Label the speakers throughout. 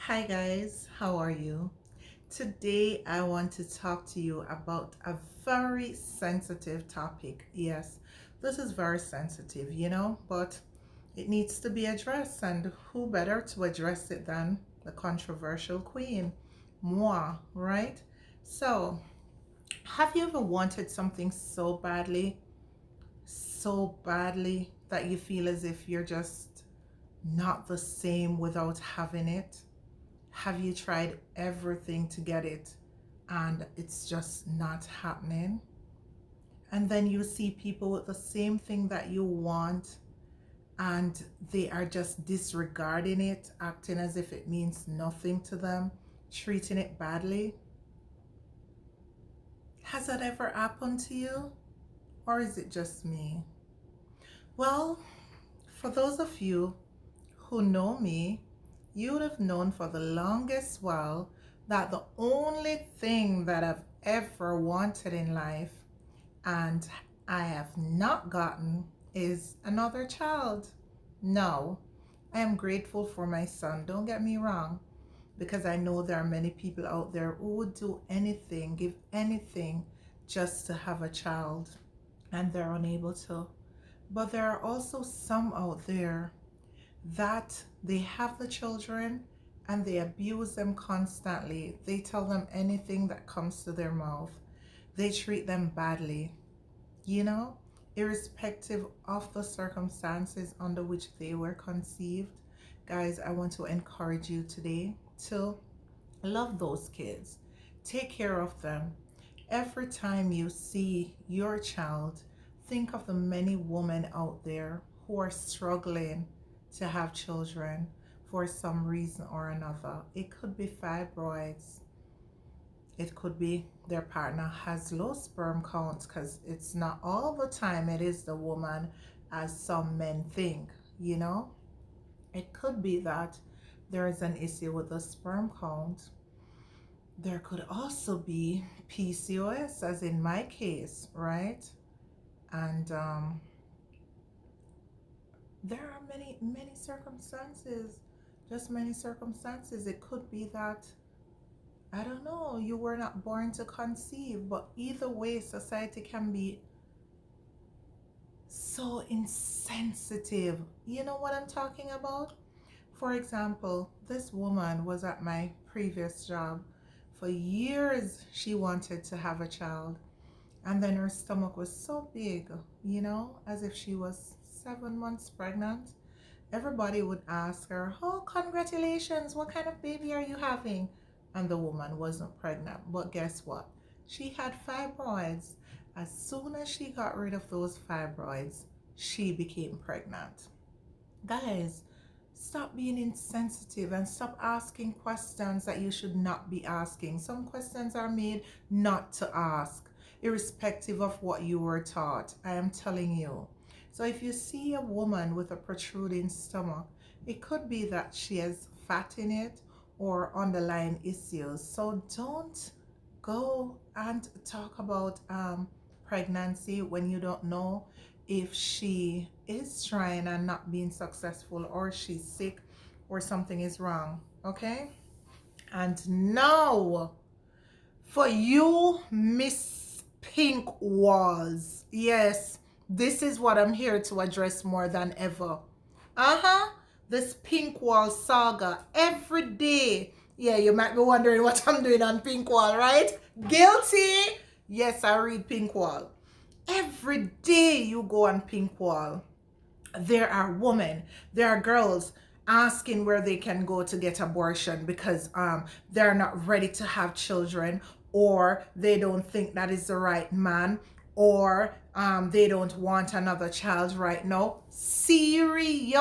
Speaker 1: Hi guys, how are you? Today I want to talk to you about a very sensitive topic. Yes, this is very sensitive, but it needs to be addressed, and who better to address it than the controversial queen, moi, right? So, have you ever wanted something so badly that you feel as if you're just not the same without having it? Have you tried everything to get it and it's just not happening? And then you see people with the same thing that you want and they are just disregarding it, acting as if it means nothing to them, treating it badly. Has that ever happened to you? Or is it just me? Well, for those of you who know me, you would have known for the longest while that the only thing that I've ever wanted in life and I have not gotten is another child. No, I am grateful for my son, don't get me wrong, because I know there are many people out there who would do anything, give anything just to have a child, and they're unable to. But there are also some out there that they have the children and they abuse them constantly. They tell them anything that comes to their mouth. They treat them badly, irrespective of the circumstances under which they were conceived. Guys, I want to encourage you today to love those kids. Take care of them. Every time you see your child, think of the many women out there who are struggling to have children for some reason or another. It could be fibroids. It could be their partner has low sperm count, because it's not all the time it is the woman as some men think, It could be that there is an issue with the sperm count. There could also be PCOS, as in my case, right? And there are many circumstances, just many circumstances. It could be that, I don't know, you were not born to conceive, but either way, society can be so insensitive. You know what I'm talking about? For example, this woman was at my previous job. For years, she wanted to have a child. And then her stomach was so big, as if she was 7 months pregnant. Everybody would ask her, oh, congratulations, what kind of baby are you having? And the woman wasn't pregnant. But guess what? She had fibroids. As soon as she got rid of those fibroids, she became pregnant. Guys, stop being insensitive and stop asking questions that you should not be asking. Some questions are made not to ask, irrespective of what you were taught. I am telling you. So if you see a woman with a protruding stomach, it could be that she has fat in it or underlying issues. So don't go and talk about pregnancy when you don't know if she is trying and not being successful, or she's sick, or something is wrong, okay? And now, for you Miss Pink Walls, yes, this is what I'm here to address more than ever. This pink wall saga every day. Yeah, you might be wondering what I'm doing on pink wall, right? Guilty. Yes, I read pink wall. Every day you go on pink wall, there are women, there are girls asking where they can go to get abortion because they're not ready to have children, or they don't think that is the right man, or they don't want another child right now. Seriously?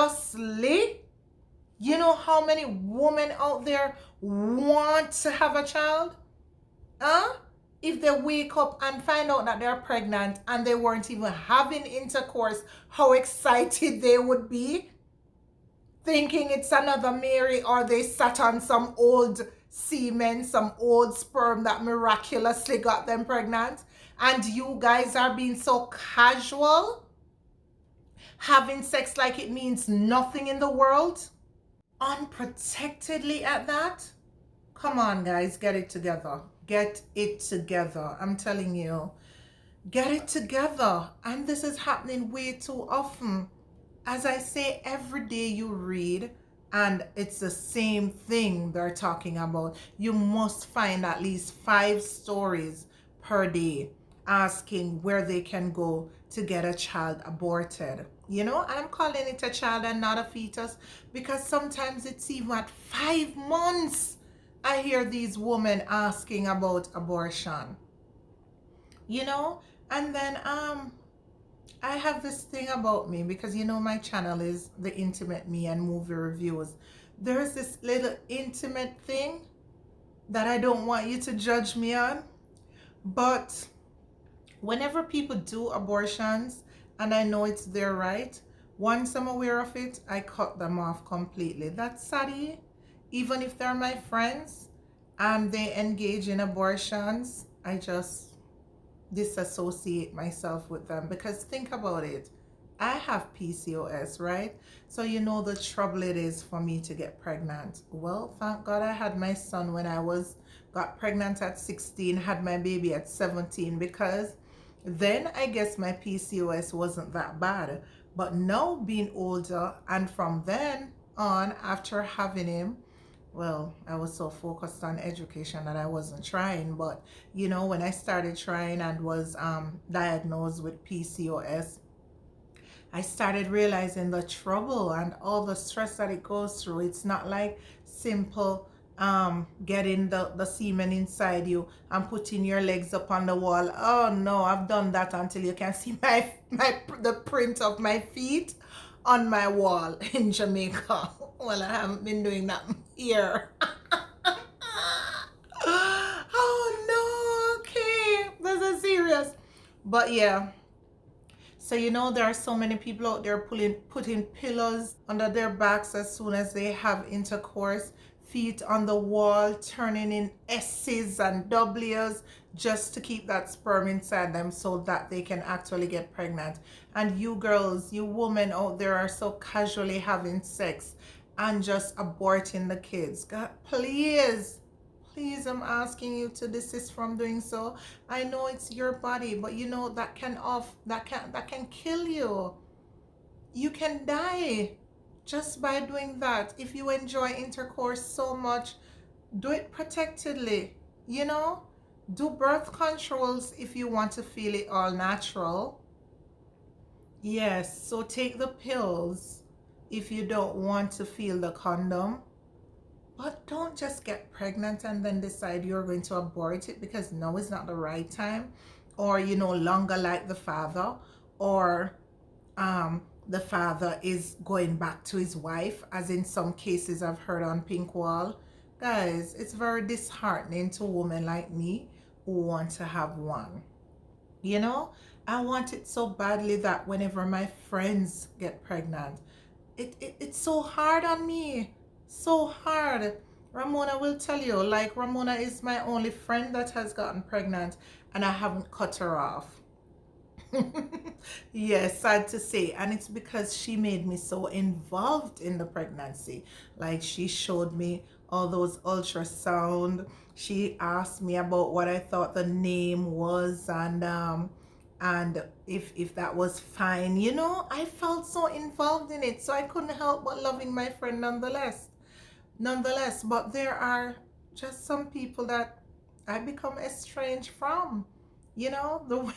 Speaker 1: You know how many women out there want to have a child? If they wake up and find out that they're pregnant and they weren't even having intercourse, how excited they would be, thinking it's another Mary, or they sat on some old semen, some old sperm that miraculously got them pregnant. And you guys are being so casual, having sex like it means nothing in the world. unprotectedly at that. Come on, guys, get it together. Get it together. I'm telling you, get it together. And this is happening way too often. As I say, every day you read, and it's the same thing they're talking about. You must find at least 5 stories per day asking where they can go to get a child aborted. You know, and I'm calling it a child and not a fetus because sometimes it's even at 5 months. I hear these women asking about abortion, you know, and then I have this thing about me because you know my channel is the intimate me and movie reviews. There's this little intimate thing that I don't want you to judge me on, but whenever people do abortions and I know it's their right, once I'm aware of it, I cut them off completely. That's saddy. Even if they're my friends and they engage in abortions, I just disassociate myself with them because think about it. I have PCOS, right? So you know the trouble it is for me to get pregnant. Well, thank God I had my son when I got pregnant at 16, had my baby at 17 because then I guess my PCOS wasn't that bad. But now being older and from then on after having him, well, I was so focused on education that I wasn't trying. But, you know, when I started trying and was diagnosed with PCOS, I started realizing the trouble and all the stress that it goes through. It's not like simple getting the semen inside you and putting your legs up on the wall. Oh no, I've done that until you can see the print of my feet on my wall in Jamaica. Well, I haven't been doing that here. Oh no, okay, this is serious. But yeah, so you know there are so many people out there putting pillows under their backs as soon as they have intercourse, feet on the wall, turning in S's and W's just to keep that sperm inside them so that they can actually get pregnant. And you girls, you women out there are so casually having sex and just aborting the kids. God, please, please, I'm asking you to desist from doing so. I know it's your body, but you know that can kill you. You can die just by doing that. If you enjoy intercourse so much, do it protectedly. You know, do birth controls if you want to feel it all natural. Yes, so take the pills if you don't want to feel the condom. But don't just get pregnant and then decide you're going to abort it because now is not the right time, or you no longer like the father, or the father is going back to his wife, as in some cases I've heard on Pink Wall. Guys, it's very disheartening to women like me who want to have one. You know, I want it so badly that whenever my friends get pregnant, it's so hard on me. So hard. Ramona will tell you, like Ramona is my only friend that has gotten pregnant and I haven't cut her off. Yes, sad to say. And it's because she made me so involved in the pregnancy. Like she showed me all those ultrasound. She asked me about what I thought the name was and if that was fine. You know, I felt so involved in it, so I couldn't help but loving my friend nonetheless. But there are just some people that I become estranged from, you know, the way.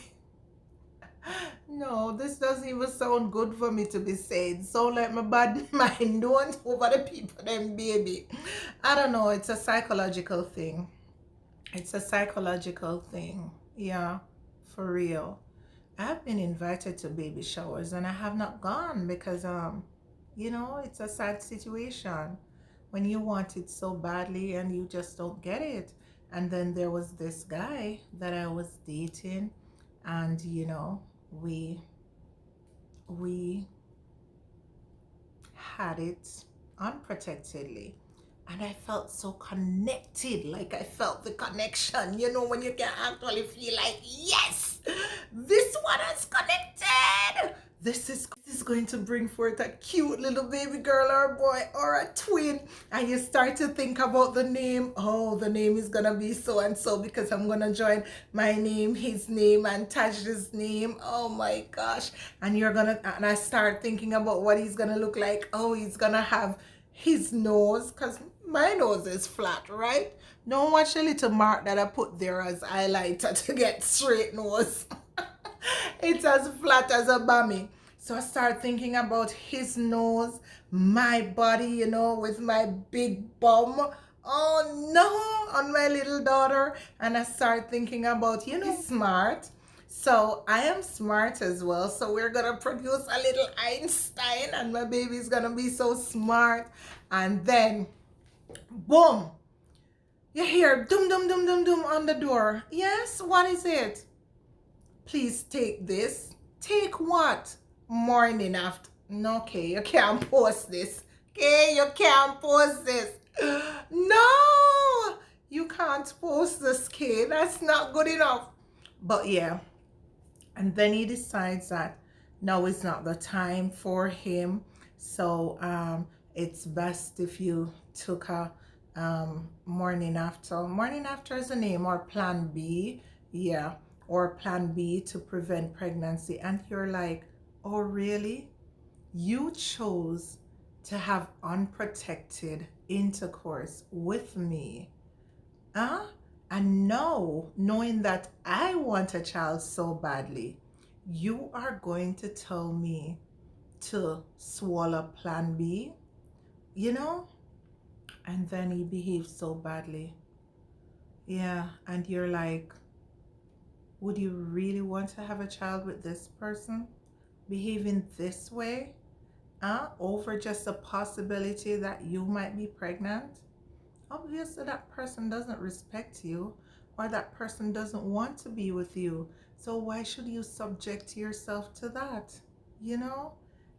Speaker 1: No, this doesn't even sound good for me to be said. So like my bad mind don't over the people them, baby. I don't know, it's a psychological thing. It's a psychological thing. Yeah, for real. I've been invited to baby showers and I have not gone because you know, it's a sad situation when you want it so badly and you just don't get it. And then there was this guy that I was dating, and you know, we had it unprotectedly, and I felt so connected. Like I felt the connection, you know, when you can actually feel like, yes, this one is connected. this is going to bring forth a cute little baby girl or boy or a twin. And you start to think about the name. Oh, the name is gonna be so and so because I'm gonna join my name, his name, and Taj's name. Oh my gosh. And I start thinking about what he's gonna look like. Oh, he's gonna have his nose, because my nose is flat, right? Don't watch the little mark that I put there as highlighter to get straight nose. It's as flat as a bummy. So I start thinking about his nose, my body, with my big bum. Oh no, on my little daughter. And I start thinking about, he's smart. So I am smart as well. So we're going to produce a little Einstein and my baby's going to be so smart. And then, boom, you hear dum dum dum dum dum on the door. Yes, what is it? Please take this. Take what? Morning after. No, okay, you can't post this. Okay, you can't post this. No, you can't post this, kid. That's not good enough. But yeah, and then he decides that now is not the time for him. So it's best if you took a morning after. Morning after is the name, or plan B. Yeah, or plan B to prevent pregnancy. And you're like, oh really? You chose to have unprotected intercourse with me, huh? And now, knowing that I want a child so badly, you are going to tell me to swallow plan B, And then he behaves so badly. Yeah, and you're like, would you really want to have a child with this person behaving this way? Over just the possibility that you might be pregnant? Obviously that person doesn't respect you, or that person doesn't want to be with you. So why should you subject yourself to that?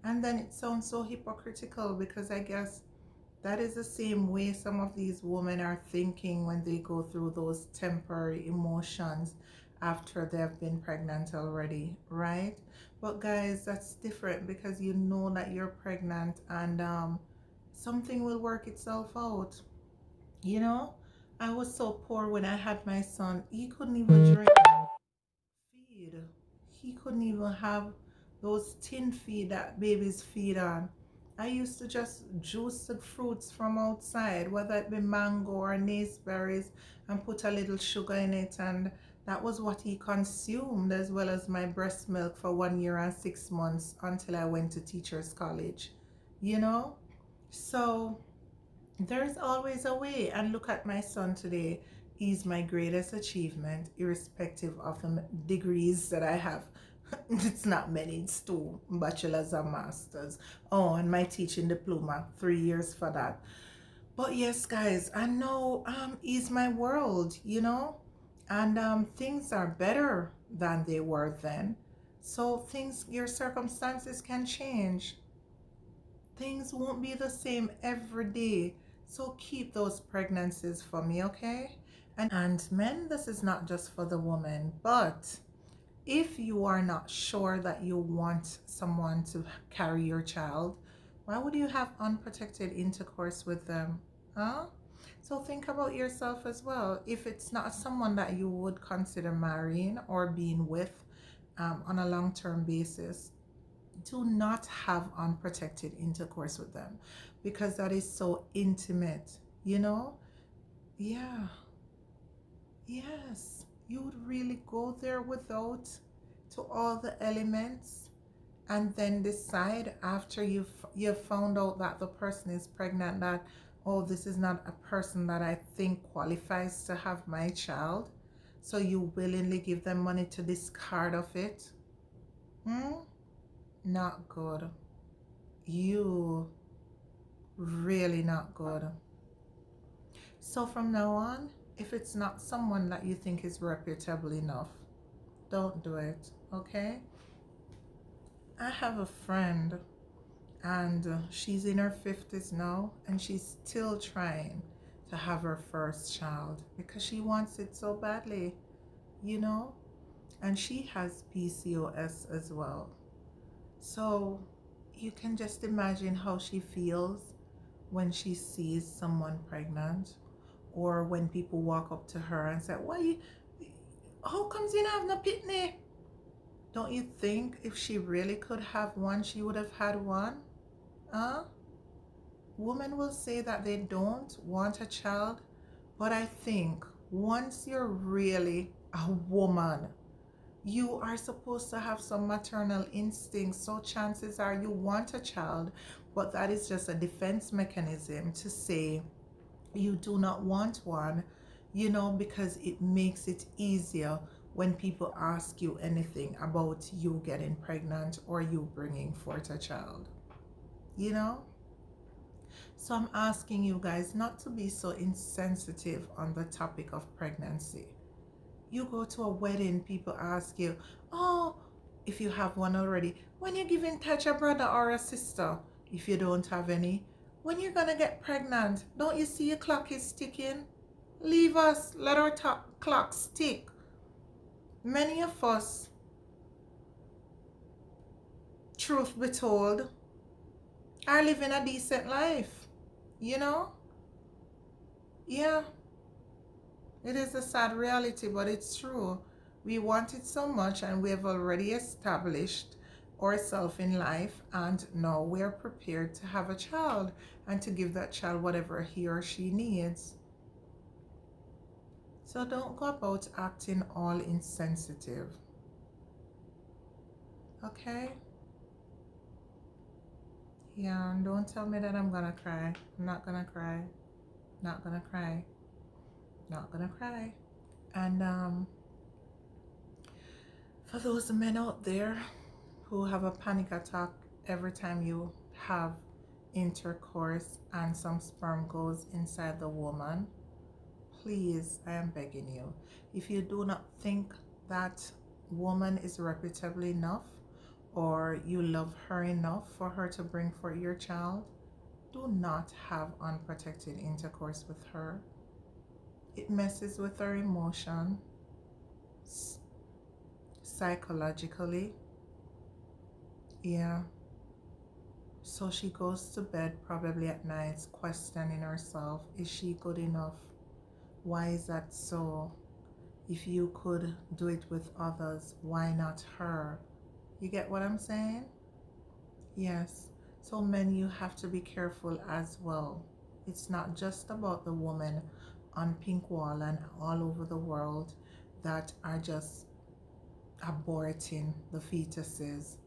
Speaker 1: And then it sounds so hypocritical, because I guess that is the same way some of these women are thinking when they go through those temporary emotions after they've been pregnant already, right? But guys, that's different, because you know that you're pregnant, and something will work itself out. I was so poor when I had my son. He couldn't even drink feed. He couldn't even have those tin feed that babies feed on. I used to just juice the fruits from outside, whether it be mango or naseberries, and put a little sugar in it, and that was what he consumed, as well as my breast milk for 1 year and 6 months until I went to teachers college. So there's always a way. And look at my son today. He's my greatest achievement, irrespective of the degrees that I have. It's not many, it's 2 bachelor's and masters. Oh, and my teaching diploma, 3 years for that. But yes, guys, I know he's my world, and things are better than they were then. So your circumstances can change. Things won't be the same every day. So keep those pregnancies for me, okay? And men, this is not just for the woman, but if you are not sure that you want someone to carry your child, why would you have unprotected intercourse with them? Huh? So think about yourself as well. If it's not someone that you would consider marrying or being with on a long-term basis, do not have unprotected intercourse with them, because that is so intimate, Yeah. Yes. You would really go there without to all the elements, and then decide after you've found out that the person is pregnant that, oh, this is not a person that I think qualifies to have my child. So you willingly give them money to discard of it. Not good. You really not good. So from now on, if it's not someone that you think is reputable enough, don't do it, okay? I have a friend, and she's in her 50s now, and she's still trying to have her first child because she wants it so badly, and she has PCOS as well. So you can just imagine how she feels when she sees someone pregnant, or when people walk up to her and say, "Why? How comes you don't have no pitney?" Don't you think if she really could have one, she would have had one? Huh? Women will say that they don't want a child, but I think once you're really a woman, you are supposed to have some maternal instincts. So chances are you want a child, but that is just a defense mechanism to say you do not want one, because it makes it easier when people ask you anything about you getting pregnant or you bringing forth a child, you know? So I'm asking you guys not to be so insensitive on the topic of pregnancy. You go to a wedding, people ask you, "Oh, if you have one already, when you're giving touch a brother or a sister, if you don't have any, when you're gonna get pregnant, don't you see your clock is ticking? Leave us, let our clock tick." Many of us, truth be told, are living a decent life, you know? Yeah, it is a sad reality, but it's true. We want it so much, and we have already established ourselves in life, and now we are prepared to have a child and to give that child whatever he or she needs. So don't go about acting all insensitive, okay? Yeah, and don't tell me that I'm gonna cry. I'm not gonna cry. Not gonna cry. Not gonna cry. And for those men out there who have a panic attack every time you have intercourse and some sperm goes inside the woman, please, I am begging you, if you do not think that woman is reputable enough, or you love her enough for her to bring forth your child, do not have unprotected intercourse with her. It messes with her emotion, psychologically. Yeah. So she goes to bed probably at nights questioning herself, is she good enough? Why is that so? If you could do it with others, why not her? You get what I'm saying? Yes. So men, you have to be careful as well. It's not just about the women on Pink Wall and all over the world that are just aborting the fetuses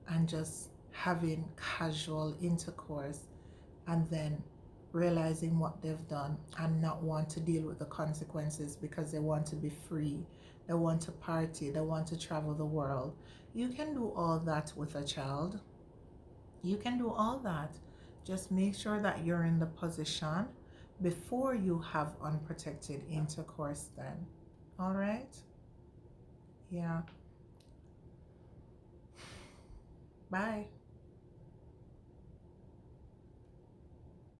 Speaker 1: and just having casual intercourse and then realizing what they've done and not want to deal with the consequences because they want to be free, they want to party, they want to travel the world. You can do all that with a child. You can do all that. Just make sure that you're in the position before you have unprotected intercourse then. All right? Yeah. Bye.